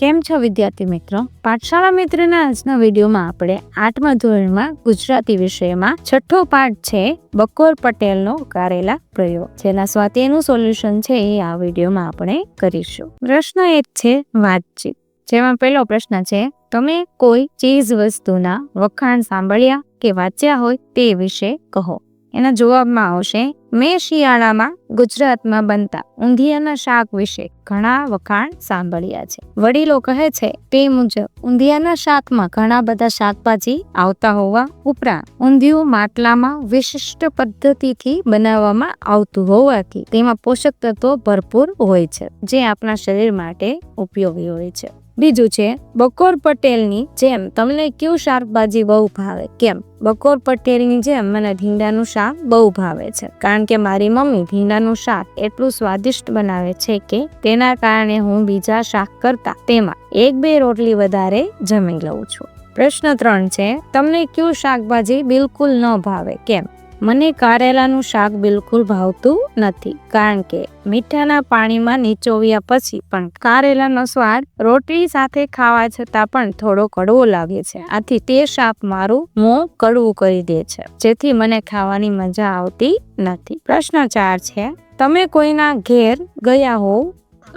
કેમ છો વિદ્યાર્થી મિત્રો? પાઠશાળા મિત્રના આજના વિડીયોમાં આપણે 8મા ધોરણમાં ગુજરાતી વિષયમાં છઠ્ઠો પાઠ છે બકોર પટેલનો કારેલા પ્રયોગ, જેના સ્વાધ્યાયનું સોલ્યુશન છે એ આ વિડીયોમાં આપણે કરીશું. પ્રશ્ન 1 છે વાતચીત, જેમાં પહેલો પ્રશ્ન છે તમે કોઈ ચીજ વસ્તુના વખાણ સાંભળ્યા કે વાંચ્યા હોય તે વિશે કહો. એના જવાબમાં આવશે મેં શિયાળામાં ગુજરાતમાં બનતા ઊંધિયાના શાક વિશે ઘણા વખાણ સાંભળ્યા છે. વડીલો કહે છે તે મુજબ ઊંધિયાના શાકમાં ઘણા બધા શાકભાજી આવતા હોવા ઉપરાંત ઊંધિયું માટલામાં વિશિષ્ટ પદ્ધતિથી બનાવવામાં આવતું હોવાથી તેમાં પોષક તત્વો ભરપૂર હોય છે, જે આપણા શરીર માટે ઉપયોગી હોય છે. બીજું છે બકોર પટેલની જેમ તમને કયું શાકભાજી બહુ ભાવે? કેમ? બકોર પટેલની જેમ મને ભીંડાનું શાક બહુ ભાવે છે, કારણ કે મારી મમ્મી ભીંડાનું શાક એટલું સ્વાદિષ્ટ બનાવે છે કે તેના કારણે હું બીજા શાક કરતા તેમાં 1-2 રોટલી વધારે જમી લઉં છું. પ્રશ્ન 3 છે તમને કયું શાકભાજી બિલકુલ ન ભાવે? કેમ? મને કારેલાનું શાક બિલકુલ ભાવતું નથી, કારણ કે મીઠાના પાણીમાં નીચોવ્યા પછી પણ કારેલાનો સ્વાદ રોટલી સાથે ખાવા છતાં પણ થોડો કડવો લાગે છે. આથી તે શાક મારું મોં કડવું કરી દે છે, જેથી મને ખાવાની મજા આવતી નથી. પ્રશ્ન 4 છે તમે કોઈના ઘેર ગયા હોવ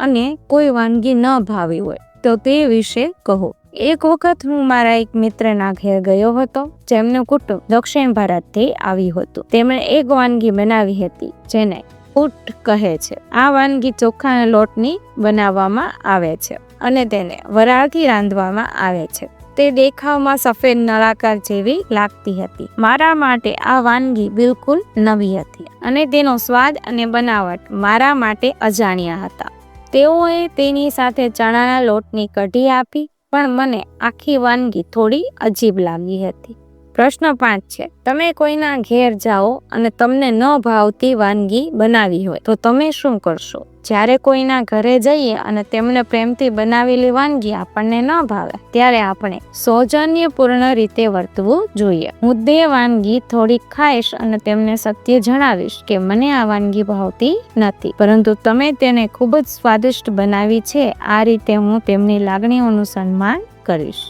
અને કોઈ વાનગી ન ભાવી હોય તો તે વિશે કહો. એક વખત હું મારા એક મિત્રના ઘેર ગયો હતો, જેમનું કુટુંબ દક્ષિણ ભારતથી આવ્યું હતું. તેમણે એક વાનગી બનાવી હતી જેને કૂટ કહે છે. આ વાનગી ચોખાના લોટની બનાવવામાં આવે છે અને તેને વરાળથી રાંધવામાં આવે છે. તે દેખાવમાં સફેદ નળાકાર જેવી લાગતી હતી. મારા માટે આ વાનગી બિલકુલ નવી હતી અને તેનો સ્વાદ અને બનાવટ મારા માટે અજાણ્યા હતા. તેઓએ તેની સાથે ચણાના લોટની કઢી આપી, પણ મને આખી વાનગી થોડી અજીબ લાગી હતી. પ્રશ્ન 5 છે તમે કોઈના ઘેર જાઓ અને તમને ન ભાવતી વાનગી બનાવી હોય તો તમે શું કરશો? જ્યારે કોઈના ઘરે જઈએ અને તેમને પ્રેમથી બનાવેલી વાનગી આપણને ન ભાવે ત્યારે આપણે સૌજન્યપૂર્ણ રીતે વર્તવું જોઈએ. હું તે વાનગી થોડી ખાઈશ અને તેમને સત્ય જણાવીશ કે મને આ વાનગી ભાવતી નથી, પરંતુ તમે તેને ખૂબ જ સ્વાદિષ્ટ બનાવી છે. આ રીતે હું તેમની લાગણીઓનું સન્માન કરીશ.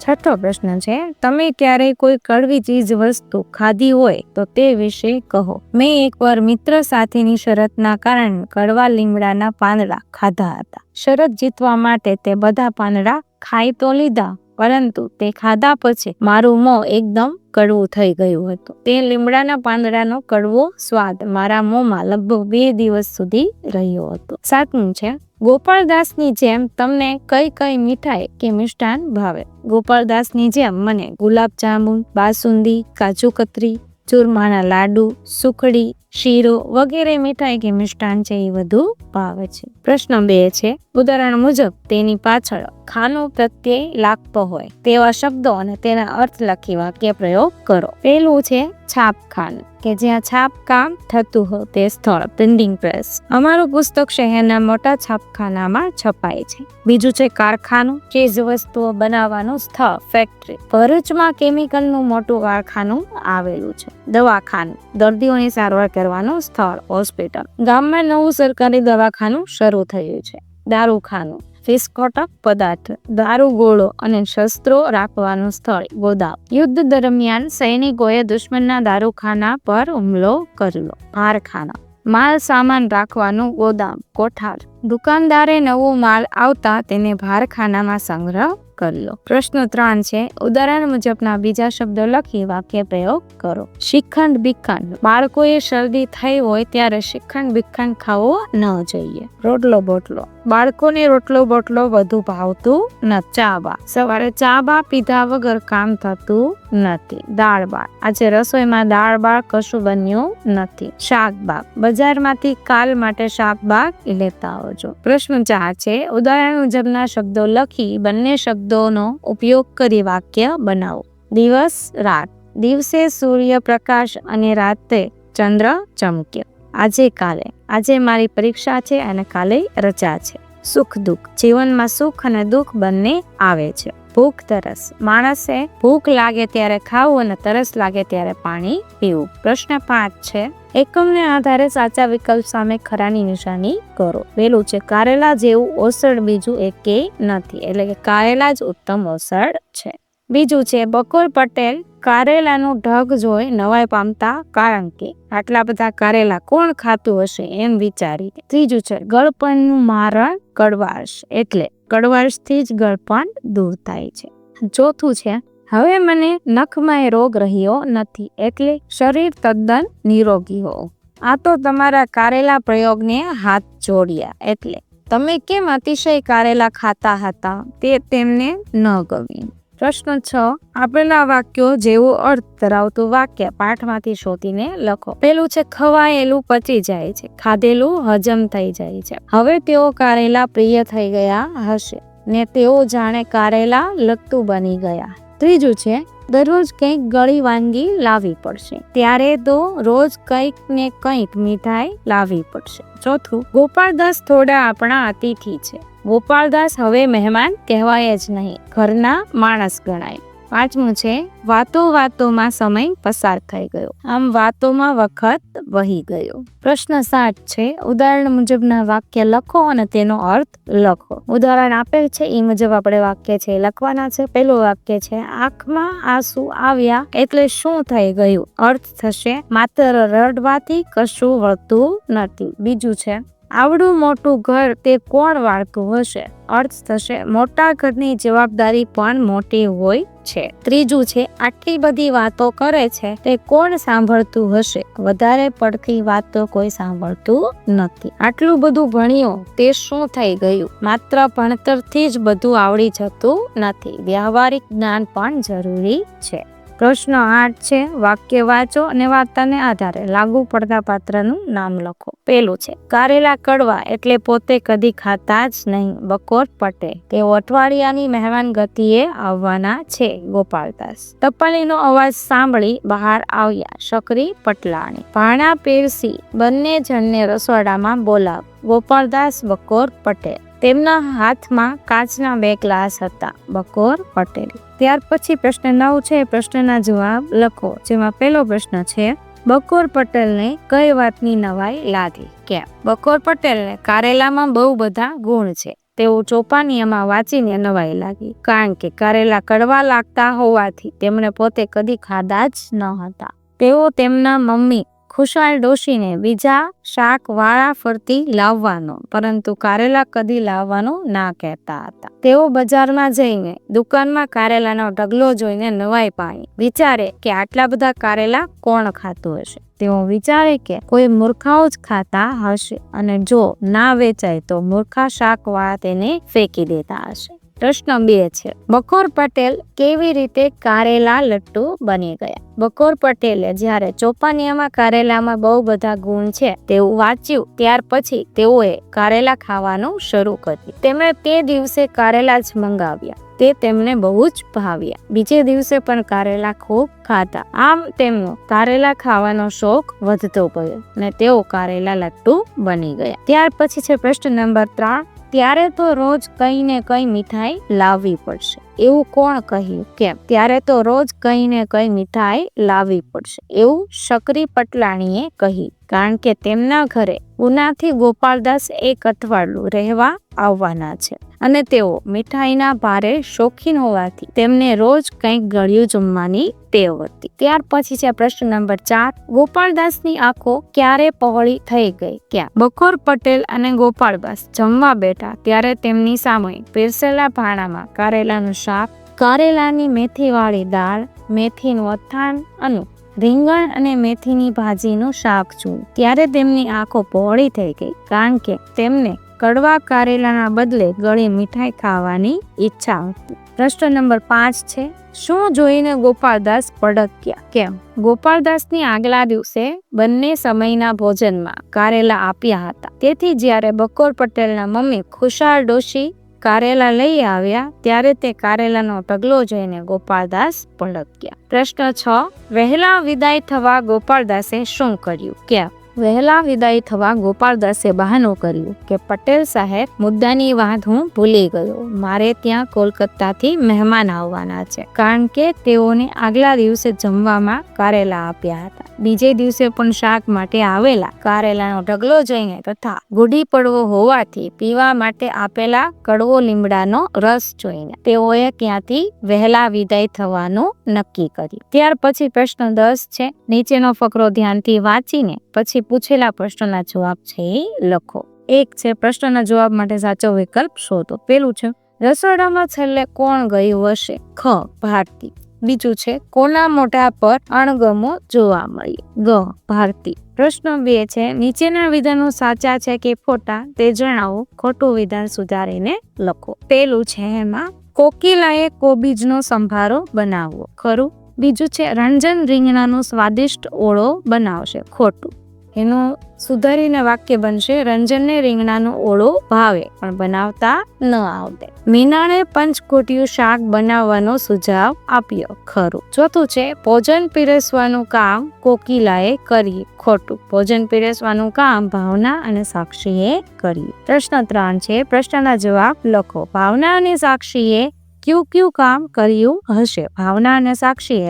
છઠ્ઠો પ્રશ્ન છે તમે ક્યારેય કોઈ કડવી ચીજ વસ્તુ ખાધી હોય તો તે વિશે કહો. મેં એકવાર મિત્ર સાથેની શરતના કારણે કડવા લીમડાના પાંદડા ખાધા હતા. શરત જીતવા માટે તે બધા પાંદડા ખાઈ તો લીધા, પરંતુ તે ખાધા પછી મારું મોં એકદમ કડવું થઈ ગયું હતું. તે લીમડાના પાંદડાનો કડવો સ્વાદ મારા મોંમાં લગભગ 2 દિવસ સુધી રહ્યો હતો. 7મું છે ગોપાળદાસની જેમ તમને કઈ મીઠાઈ કે મિષ્ટાન ભાવે? ગોપાળદાસની જેમ મને ગુલાબ જાંબુ, બાસુંદી, કાજુ કતરી, ચૂરમાના લાડુ, સુખડી, શીરો વગેરે મીઠાઈ કે મિષ્ટાન છે એ વધુ ભાવે છે. પ્રશ્ન 2 છે ઉદાહરણ મુજબ તેની પાછળ ખાનું પ્રત્યય લાગતો હોય તેવા શબ્દો અને તેના અર્થ લખી વાક્ય પ્રયોગ કરો. પહેલું છે છાપખાનું, કે જ્યાં છાપકામ થતું હોય તે સ્થળ, પ્રિન્ટિંગ પ્રેસ. અમારું પુસ્તક શહેરના મોટા છાપખાનામાં છપાય છે. બીજું છે કારખાનું, ચીજ વસ્તુઓ બનાવવાનું સ્થળ, ફેક્ટરી. ભરૂચમાં કેમિકલનું મોટું કારખાનું આવેલું છે. દવાખાનું, દર્દીઓની સારવાર કરવાનું સ્થળ, હોસ્પિટલ. ગામમાં નવું સરકારી દવાખાનું શરૂ થયું છે. દારૂખાનું, વિસ્ફોટક પદાર્થ, દારૂગોળો અને શસ્ત્રો રાખવાનું સ્થળ, ગોદામ. યુદ્ધ દરમિયાન સૈનિકોએ દુશ્મનના દારૂખાના પર હુમલો કર્યો. ભારખાના, માલ સામાન રાખવાનું ગોદામ, કોઠાર. દુકાનદારે નવો માલ આવતા તેને ભારખાનામાં સંગ્રહ કર્યો. પ્રશ્ન 3 છે ઉદાહરણ મુજબના બીજા શબ્દો લખી વાક્ય પ્રયોગ કરો. શ્રીખંડ બીખંડ, બાળકોએ શરદી થઈ હોય ત્યારે શ્રીખંડ બીખંડ ખાવો ન જોઈએ. રોટલો બોટલો, બાળકોને રોટલો બોટલો વધુ ભાવતું નથી. ચા બા, સવારે ચા બા પીધા વગર કામ થતું નથી. દાળ બાળ, આજે રસોઈમાં દાળ બાળ કશું બન્યું નથી. શાકબાગ, બજારમાંથી કાલ માટે શાકબાગ લેતા આવજો. પ્રશ્ન 4 છે ઉદાહરણ મુજબના શબ્દો લખી બંને શબ્દોનો ઉપયોગ કરી વાક્ય બનાવો. દિવસ રાત, દિવસે સૂર્ય પ્રકાશ અને રાતે ચંદ્ર ચમક્યો. આજે કાલે, આજે મારી પરીક્ષા છે અને કાલે રજા છે. સુખ દુઃખ, જીવનમાં સુખ અને દુઃખ બંને આવે છે. ભૂખ તરસ, માણસે ભૂખ લાગે ત્યારે ખાવું અને તરસ લાગે ત્યારે પાણી પીવું. પ્રશ્ન 5 છે એકમને આધારે સાચા વિકલ્પ સામે ખરાની નિશાની કરો. પેલું છે કારેલા જેવું ઓસડ બીજું એકેય નથી, એટલે કે કારેલા જ ઉત્તમ ઓસડ છે. બીજું છે બકોર પટેલ કારેલાનું ઢગ જોઈ નવાઈ પામતા, કારણ કે આટલા બધા કારેલા કોણ ખાતું હશે એમ વિચારી. ત્રીજું છે ગળપણનું મારણ કડવાશ, એટલે કડવાશથી જ ગળપણ દૂર થાય છે. ચોથું છે હવે મને નખમાં રોગ રહ્યો નથી, એટલે શરીર તદ્દન નિરોગી હો. આ તો તમારા કારેલા પ્રયોગને હાથ જોડ્યા, એટલે તમે કેમ અતિશય કારેલા ખાતા હતા તે તેમને ન ગમ્યું. પ્રશ્ન 6, આપેલા વાક્યો જેવો અર્થ ધરાવતું વાક્ય પાઠમાંથી શોધીને લખો. પેલું છે ખવાયેલું પચી જાય છે, ખાધેલું હજમ થઈ જાય છે. હવે તેઓ કારેલા પ્રિય થઈ ગયા હશે ને તેઓ જાણે કારેલા લગતું બની ગયા. ત્રીજું છે દરરોજ કંઈક ગળી વાનગી લાવવી પડશે, ત્યારે તો રોજ કંઈક ને કંઈક મીઠાઈ લાવવી પડશે. ચોથું ગોપાળદાસ થોડા આપણા અતિથિ છે. ગોપાળદાસ હવે મહેમાન કહેવાય જ નહીં, ઘરના માણસ ગણાય. પાંચમું છે વાતો વાતોમાં સમય પસાર થઈ ગયો, આમ વાતોમાં વખત વહી ગયો. પ્રશ્ન 7 છે ઉદાહરણ મુજબના વાક્ય લખો અને તેનો અર્થ લખો. ઉદાહરણ આપેલ છે એ મુજબ આપણે વાક્ય છે લખવાના છે. પહેલું વાક્ય છે આંખમાં આંસુ આવ્યા એટલે શું થઈ ગયું. અર્થ થશે માત્ર રડવાથી કશું વળતું નથી. બીજું છે આવડું મોટું ઘર તે કોણ વાળતું હશે. અર્થ થશે મોટા ઘરની જવાબદારી પણ મોટી હોય છે. ત્રીજું છે આટલી બધી વાતો કરે છે તે કોણ સાંભળતું હશે. વધારે પડતી વાતો કોઈ સાંભળતું નથી. આટલું બધું ભણ્યો તે શું થઈ ગયું. માત્ર ભણતરથી જ બધું આવડી જતું નથી, વ્યવહારિક જ્ઞાન પણ જરૂરી છે. પ્રશ્ન 8 છે વાક્ય વાંચો અને વાર્તાને આધારે લાગુ પડતા પાત્રનું નામ લખો. પેલું છે કારેલા કડવા એટલે પોતે કદી ખાતા જ નહીં, બકોર પટેલ. તેઓ અઠવાડિયાની મહેમાન ગતિએ આવવાના છે, ગોપાળદાસ. ટપાલીનો અવાજ સાંભળી બહાર આવ્યા, શકરી પટલાણી. ભાણા પીરસી બંને જણને રસોડામાં બોલાવ, ગોપાળદાસ, બકોર પટેલ. તેમના હાથમાં કાચના 2 ગ્લાસ હતા, બકોર પટેલ. ત્યાર પછી પ્રશ્ન 9 છે, પ્રશ્નના જવાબ લખો. જેમાં પહેલો પ્રશ્ન છે બકોર પટેલને કઈ વાતની નવાઈ લાગી. કેમ. બકોર પટેલને કારેલામાં બહુ બધા ગુણ છે, તેઓ ચોપાનિયામાં વાંચીને નવાઈ લાગી, કારણ કે કારેલા કડવા લાગતા હોવાથી તેમણે પોતે કદી ખાધા જ ન હતા. તેઓ તેમના મમ્મી ખુશાલ ડોશીને બીજા શાક વાળા ફરતી લાવવાનો, પરંતુ કારેલા કદી લાવવાનો ના કહેતા હતા. તેઓ બજારમાં જઈને દુકાનમાં કારેલાનો ઢગલો જોઈને નવાઈ પામી. વિચારે કે આટલા બધા કારેલા કોણ ખાતું હશે. તેઓ વિચારે કે કોઈ મૂર્ખાઓ જ ખાતા હશે, અને જો ના વેચાય તો મૂર્ખા શાક વાળા તેને ફેંકી દેતા હશે. પ્રશ્ન 2 છે બકોર પટેલ કેવી રીતે કારેલા લટ્ટુ બની ગયા. બકોર પટેલે જ્યારે ચોપાનિયામાં કારેલામાં બહુ બધા ગુણ છે તેવું વાંચ્યું, ત્યાર પછી તેઓએ કારેલા ખાવાનું શરૂ કર્યું. તેમણે તે દિવસે કારેલા જ મંગાવ્યા. તે તેમને બહુ જ ભાવ્યા. બીજે દિવસે પણ કારેલા ખૂબ ખાતા. આમ તેમનો કારેલા ખાવાનો શોખ વધતો ગયો અને તેઓ કારેલા લટ્ટુ બની ગયા. ત્યાર પછી છે પ્રશ્ન નંબર 3. ત્યારે તો રોજ કઈ ને કઈ મીઠાઈ લાવવી પડશે, એવું કોણ કહ્યું. કેમ. ત્યારે તો રોજ કઈ ને કઈ મીઠાઈ લાવવી પડશે એવું શકરી પટલાણીએ કહી, કારણ કે તેમના ઘરે ઉનાથી ગોપાળદાસ એક અઠવાડિયું રહેવા આવવાના છે અને તેઓ મીઠાઈના ભારે શોખીન હોવાથી તેમને રોજ કંઈક ગળ્યું જમવાની ટેવ હતી. ત્યાર પછી છે પ્રશ્ન નંબર 4. ગોપાળદાસની આંખો ક્યારે પહોળી થઈ ગઈ. ક્યાં. બકોર પટેલ અને ગોપાળદાસ જમવા બેઠા ત્યારે તેમની સામે પીરસેલા ભાણામાં કારેલાનું શાક, કારેલાની મેથીવાળી દાળ, મેથીનું અથાણ અને રીંગણ અને મેથીની ભાજીનું શાક જોયું ત્યારે તેમની આંખો પહોળી થઈ ગઈ, કારણ કે તેમને કડવા કારેલાના બદલે ગળી મીઠાઈ ખાવાની ઈચ્છા હતી. પ્રશ્ન નંબર 5 છે શું જોઈને ગોપાળદાસ પડક્યા. કેમ. ગોપાળદાસની આગલા દિવસે બંને સમયના ભોજનમાં કારેલા આપ્યા હતા, તેથી જ્યારે બકોર પટેલના મમ્મી ખુશાલ ડોશી કારેલા લઈ આવ્યા ત્યારે તે કારેલાનો ઢગલો જોઈને ગોપાળદાસ પડક્યા. પ્રશ્ન 6. વહેલા વિદાય થવા ગોપાળદાસે શું કર્યું. કેમ. વહેલા વિદાય થવા ગોપાળદાસે બહાનું કર્યું કે પટેલ સાહેબ, મુદ્દાની વાત હું ભૂલી ગયો. મારે ત્યાં કોલકાતાથી મહેમાન આવવાના છે, કારણ કે તેઓને આગલા દિવસે જમવામાં કારેલા આપ્યા હતા. બીજે દિવસે પણ શાક માટે આવેલા કારેલાનો ઢગલો જોઈને તથા ગુડી પડવો હોવાથી પીવા માટે આપેલા કડવો લીમડાનો રસ જોઈને તેઓએ ત્યાંથી વહેલા વિદાય થવાનું નક્કી કર્યું. ત્યાર પછી પ્રશ્ન 10 છે. નીચેનો ફકરો ધ્યાનથી વાંચીને પછી પૂછેલા પ્રશ્નના જવાબ છે એ લખો. 1 છે, પ્રશ્નના જવાબ માટે સાચો વિકલ્પ શોધો. પેલું છે, રસોડામાં છેલ્લે કોણ ગયું હશે? ખ. ભારતી. બીજું છે, કોના મોઢા પર અણગમો જોવા મળી? ગ. ભારતી. પ્રશ્ન 2 છે, નીચેના વિધાનો સાચા છે કે ખોટા તે જણાવો. ખોટું વિધાન સુધારીને લખો. પેલું છે એમાં કોકિલાએ કોબીજનો સંભારો બનાવવો. ખરું. બીજું છે, રંજન રીંગણાનો સ્વાદિષ્ટ ઓળો બનાવશે. ખોટું. એનું સુધારીને વાક્ય બનશે, રંજનને રીંગણાનો ઓળો ભાવે પણ બનાવતા ન આવડે. મીનાને પંચકોટિયું શાક બનાવવાનો સુઝાવ આપ્યો. ખરું. ચોથું છે, ભોજન પીરસવાનું કામ કોકિલાએ કર્યું. ખોટું. ભોજન પીરસવાનું કામ ભાવના અને સાક્ષીએ કર્યું. પ્રશ્ન 3 છે, પ્રશ્નના જવાબ લખો. ભાવના અને સાક્ષીએ કયું કામ કર્યું હશે? ભાવના અને સાક્ષીએ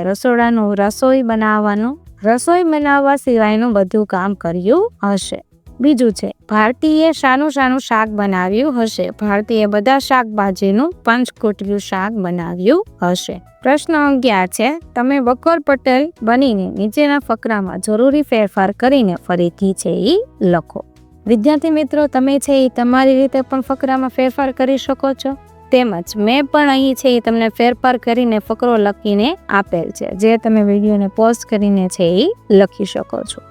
રસોઈ બનાવવા સિવાયનું બધું કામ કર્યું હશે. બીજું છે, ભારતીએ શાનું શાક બનાવ્યું હશે? ભારતીએ બધા શાકભાજીનું પંચકોટિયું શાક બનાવ્યું હશે. પ્રશ્ન 11 છે, તમે બકોર પટેલ બનીને નીચેના ફકરામાં જરૂરી ફેરફાર કરીને ફરીથી છે એ લખો. વિદ્યાર્થી મિત્રો, તમે છે એ તમારી રીતે પણ ફકરામાં ફેરફાર કરી શકો છો. તેમજ મેં પણ અહીં છે એ તમને ફેરફાર કરીને ફકરો લખીને આપેલ છે, જે તમે વિડીયોને પોઝ કરીને છે એ લખી શકો છો.